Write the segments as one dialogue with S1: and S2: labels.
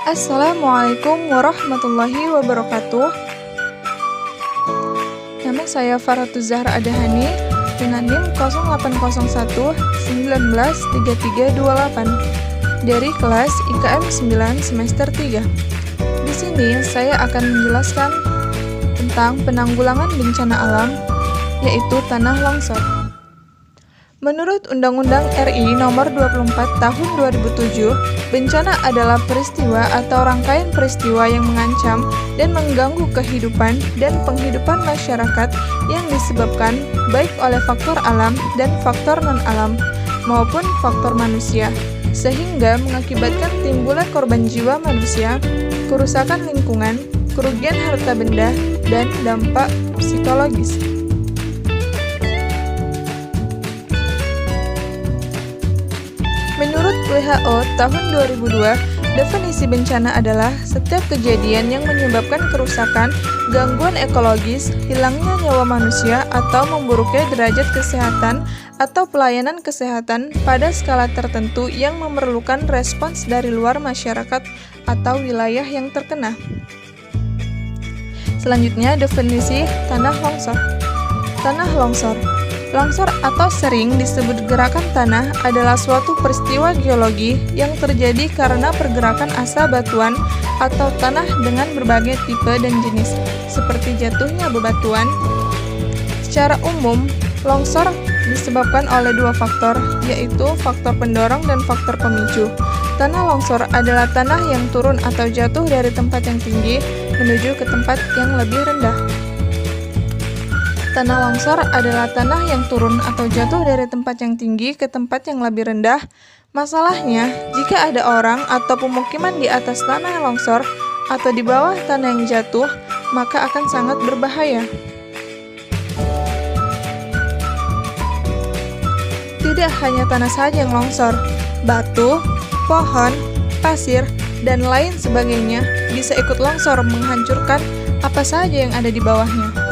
S1: Assalamualaikum warahmatullahi wabarakatuh. Nama saya Farhatuz Zahra Adahani dengan NIM 0801 193328 dari kelas IKM 9 semester 3. Di sini saya akan menjelaskan tentang penanggulangan bencana alam, yaitu tanah longsor. Menurut Undang-Undang RI Nomor 24 Tahun 2007, bencana adalah peristiwa atau rangkaian peristiwa yang mengancam dan mengganggu kehidupan dan penghidupan masyarakat yang disebabkan baik oleh faktor alam dan faktor non-alam maupun faktor manusia, sehingga mengakibatkan timbulan korban jiwa manusia, kerusakan lingkungan, kerugian harta benda, dan dampak psikologis. Menurut WHO tahun 2002, definisi bencana adalah setiap kejadian yang menyebabkan kerusakan, gangguan ekologis, hilangnya nyawa manusia, atau memburuknya derajat kesehatan atau pelayanan kesehatan pada skala tertentu yang memerlukan respons dari luar masyarakat atau wilayah yang terkena. Selanjutnya, definisi tanah longsor. Tanah longsor. Longsor atau sering disebut gerakan tanah adalah suatu peristiwa geologi yang terjadi karena pergerakan asa batuan atau tanah dengan berbagai tipe dan jenis, seperti jatuhnya bebatuan. Secara umum, longsor disebabkan oleh dua faktor, yaitu faktor pendorong dan faktor pemicu. Tanah longsor adalah tanah yang turun atau jatuh dari tempat yang tinggi menuju ke tempat yang lebih rendah. Tanah longsor adalah tanah yang turun atau jatuh dari tempat yang tinggi ke tempat yang lebih rendah. Masalahnya, jika ada orang atau pemukiman di atas tanah longsor atau di bawah tanah yang jatuh, maka akan sangat berbahaya. Tidak hanya tanah saja yang longsor, batu, pohon, pasir, dan lain sebagainya bisa ikut longsor menghancurkan apa saja yang ada di bawahnya.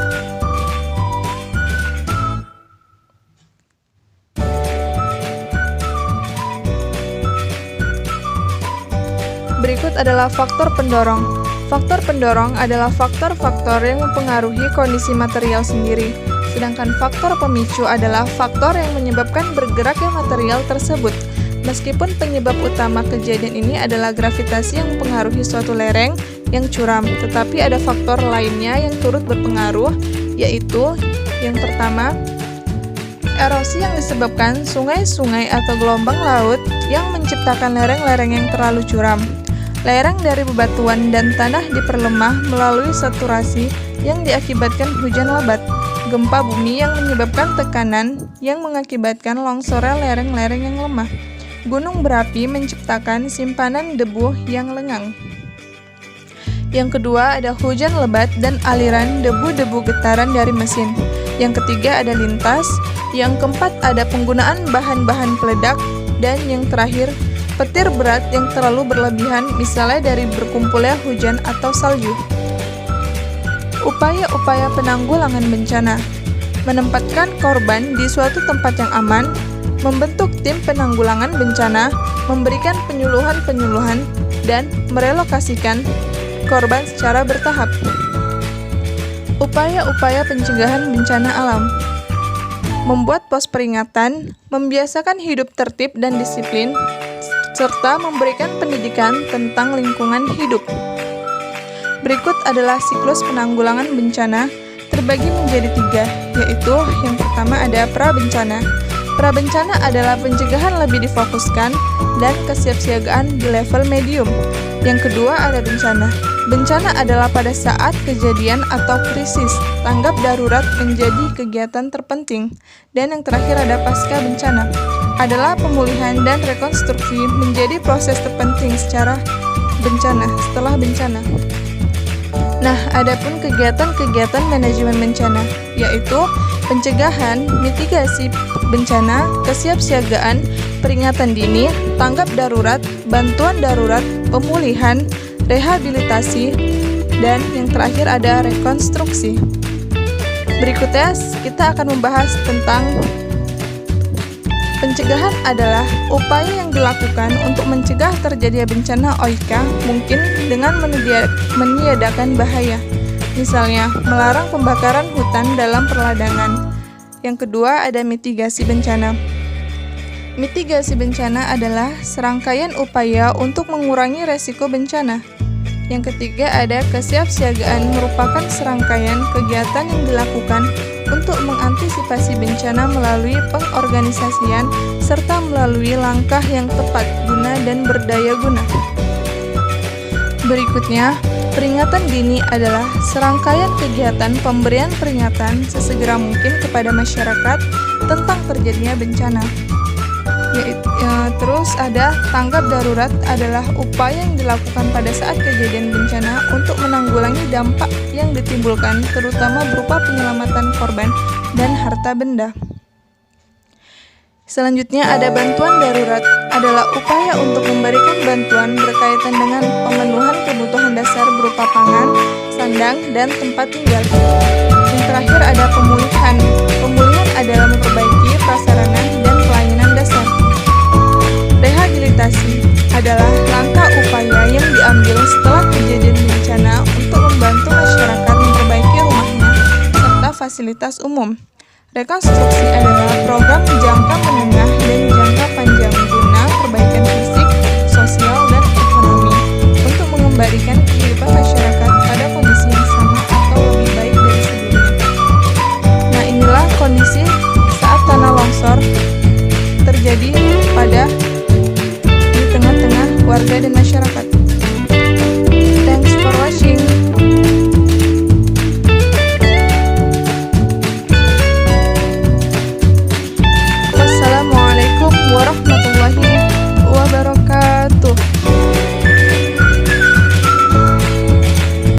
S1: Berikut adalah faktor pendorong. Faktor pendorong adalah faktor-faktor yang mempengaruhi kondisi material sendiri, sedangkan faktor pemicu adalah faktor yang menyebabkan bergeraknya material tersebut. Meskipun penyebab utama kejadian ini adalah gravitasi yang mempengaruhi suatu lereng yang curam, tetapi ada faktor lainnya yang turut berpengaruh, yaitu yang pertama, erosi yang disebabkan sungai-sungai atau gelombang laut yang menciptakan lereng-lereng yang terlalu curam. Lereng dari bebatuan dan tanah diperlemah melalui saturasi yang diakibatkan hujan lebat, gempa bumi yang menyebabkan tekanan yang mengakibatkan longsornya lereng-lereng yang lemah. Gunung berapi menciptakan simpanan debu yang lengang. Yang kedua ada hujan lebat dan aliran debu-debu getaran dari mesin. Yang ketiga ada lintas. Yang keempat ada penggunaan bahan-bahan peledak. Dan yang terakhir, petir berat yang terlalu berlebihan, misalnya dari berkumpulnya hujan atau salju. Upaya-upaya penanggulangan bencana: menempatkan korban di suatu tempat yang aman, membentuk tim penanggulangan bencana, memberikan penyuluhan-penyuluhan, dan merelokasikan korban secara bertahap. Upaya-upaya pencegahan bencana alam: membuat pos peringatan, membiasakan hidup tertib dan disiplin, serta memberikan pendidikan tentang lingkungan hidup. Berikut adalah siklus penanggulangan bencana, terbagi menjadi 3, yaitu yang pertama ada prabencana. Prabencana adalah pencegahan lebih difokuskan dan kesiapsiagaan di level medium. Yang kedua ada bencana. Bencana adalah pada saat kejadian atau krisis, tanggap darurat menjadi kegiatan terpenting. Dan yang terakhir ada pasca bencana, adalah pemulihan dan rekonstruksi menjadi proses terpenting secara bencana setelah bencana. Nah, adapun kegiatan-kegiatan manajemen bencana, yaitu pencegahan, mitigasi bencana, kesiapsiagaan, peringatan dini, tanggap darurat, bantuan darurat, pemulihan, rehabilitasi, dan yang terakhir ada rekonstruksi. Berikutnya kita akan membahas tentang Pencegahan adalah upaya yang dilakukan untuk mencegah terjadinya bencana OIK, mungkin dengan meniadakan bahaya. Misalnya, melarang pembakaran hutan dalam perladangan. Yang kedua ada mitigasi bencana. Mitigasi bencana adalah serangkaian upaya untuk mengurangi resiko bencana. Yang ketiga ada kesiapsiagaan, merupakan serangkaian kegiatan yang dilakukan untuk mengantisipasi bencana melalui pengorganisasian serta melalui langkah yang tepat guna dan berdaya guna. Berikutnya, peringatan dini adalah serangkaian kegiatan pemberian peringatan sesegera mungkin kepada masyarakat tentang terjadinya bencana. Terus ada tanggap darurat adalah upaya yang dilakukan pada saat kejadian bencana untuk menanggulangi dampak yang ditimbulkan, terutama berupa penyelamatan korban dan harta benda. Selanjutnya ada bantuan darurat adalah upaya untuk memberikan bantuan berkaitan dengan pemenuhan kebutuhan dasar berupa pangan, sandang, dan tempat tinggal. Yang terakhir ada pemulihan. Pemulihan adalah memperbaiki prasarana dan pelayanan dasar. Rehabilitasi adalah langkah upaya yang diambil setelah kejadian bencana untuk membantu masyarakat memperbaiki rumahnya serta fasilitas umum. Rekonstruksi adalah program jangka menengah dan jangka panjang guna perbaikan fisik, sosial, dan ekonomi untuk mengembalikan kehidupan masyarakat pada kondisi yang sama atau lebih baik dari sebelumnya. Nah, inilah kondisi saat tanah longsor terjadi pada tengah-tengah warga dan masyarakat.